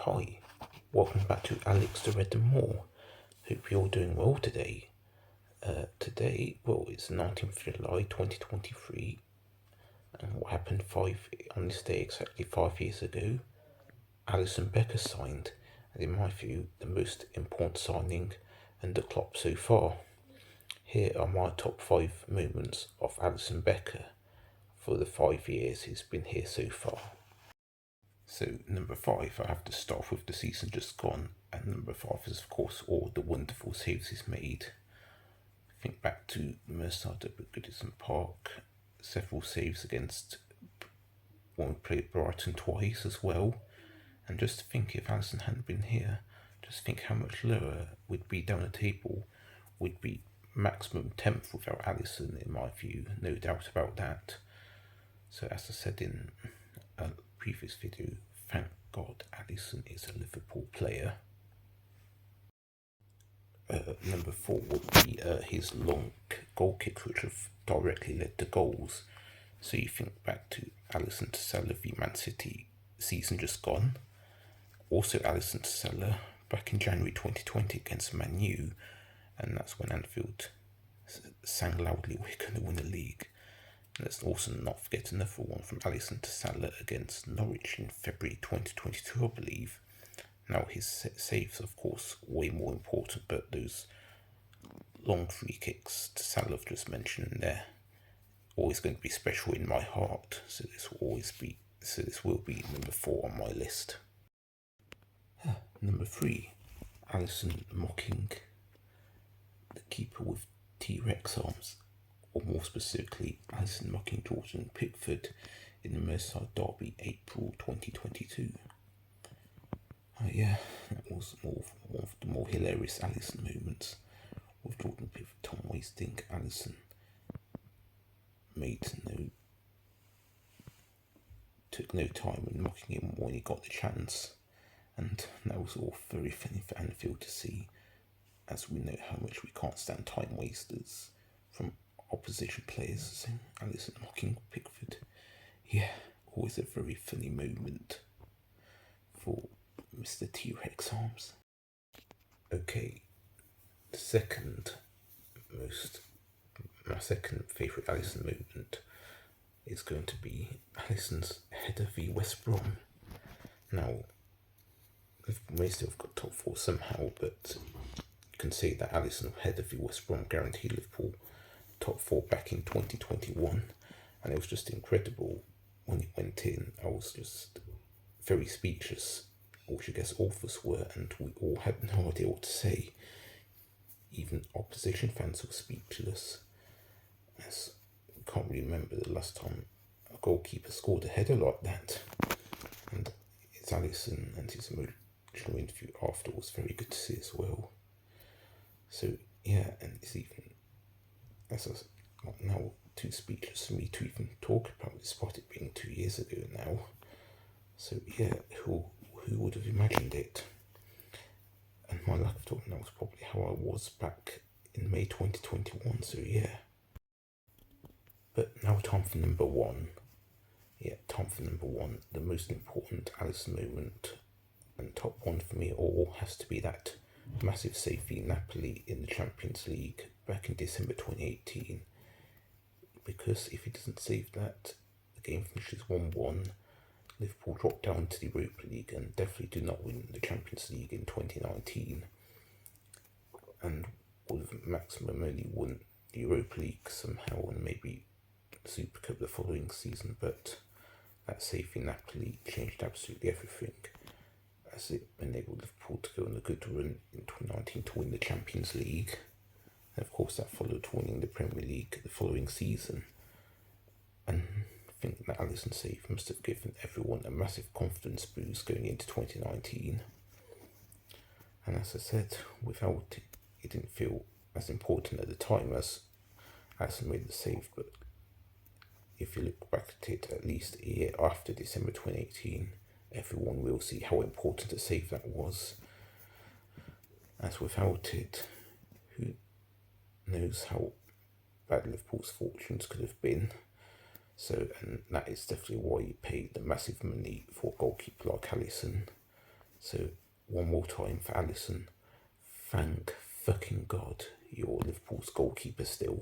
Hi, welcome back to AlextheRed&More. Hope you're doing well today. It's 19th of July 2023, and what happened on this day exactly 5 years ago? Alisson Becker signed, and in my view, the most important signing under Klopp so far. Here are my top 5 moments of Alisson Becker for the 5 years he's been here so far. So number 5, I have to start with the season just gone, and number 5 is of course all the wonderful saves he's made. Think back to the Merseyside at Goodison Park, several saves against one played Brighton twice as well, and just think if Allison hadn't been here, just think how much lower we'd be down the table. We'd be maximum 10th without Allison, in my view, no doubt about that. So as I said in a previous video, thank God Allison is a Liverpool player. Number 4 would be his long goal kicks, which have directly led to goals. So you think back to Allison to Salah v Man City season just gone. Also Allison to Salah back in January 2020 against Man U, and that's when Anfield sang loudly, "We're going to win the league." Let's also not forget another one from Allison to Salah against Norwich in February 2022, I believe. Now his saves, of course, way more important, but those long free kicks to Salah I've just mentioned there, always going to be special in my heart. So this will be number 4 on my list. Number 3, Allison mocking the keeper with T-Rex arms, or more specifically, Allison mocking Jordan Pickford in the Merseyside derby, April 2022. Yeah, that was one of the more hilarious Allison moments with Jordan Pickford. Tom always think Allison took no time in mocking him when he got the chance, and that was all very funny for Anfield to see, as we know how much we can't stand time wasters from opposition players. So Allison mocking Pickford, yeah, always a very funny moment for Mr. T-Rex arms. Okay, my second favourite Allison moment is going to be Allison's header v West Brom. Now, Liverpool may still have got top 4 somehow, but you can say that Allison header v West Brom guaranteed Liverpool top 4 back in 2021, and it was just incredible when it went in. I was just very speechless, which I guess all of us were, and we all had no idea what to say. Even opposition fans were speechless, as we can't really remember the last time a goalkeeper scored a header like that. And it's Allison, and his emotional interview after was very good to see as well. So yeah, and it's even, as I was now too speechless for me to even talk about, despite it being 2 years ago now. So yeah, who would have imagined it? And my lack of talking now was probably how I was back in May 2021, so yeah. But now time for number 1. Yeah, time for number 1. The most important Allison moment, and top 1 for me all, has to be that massive save for Napoli in the Champions League back in December 2018. Because if he doesn't save that, the game finishes 1-1. Liverpool drop down to the Europa League and definitely do not win the Champions League in 2019, and would have maximum only won the Europa League somehow, and maybe the Super Cup the following season. But that save in Napoli changed absolutely everything, as it enabled Liverpool to go on a good run in 2019 to win the Champions League. And of course that followed winning the Premier League the following season. And I think that Allison save must have given everyone a massive confidence boost going into 2019. And as I said, without it, it didn't feel as important at the time as Allison made the save. But if you look back at it at least a year after December 2018, everyone will see how important a save that was. As without it, who knows how bad Liverpool's fortunes could have been. So, and that is definitely why you pay the massive money for a goalkeeper like Allison. So one more time for Allison. Thank fucking God you're Liverpool's goalkeeper still.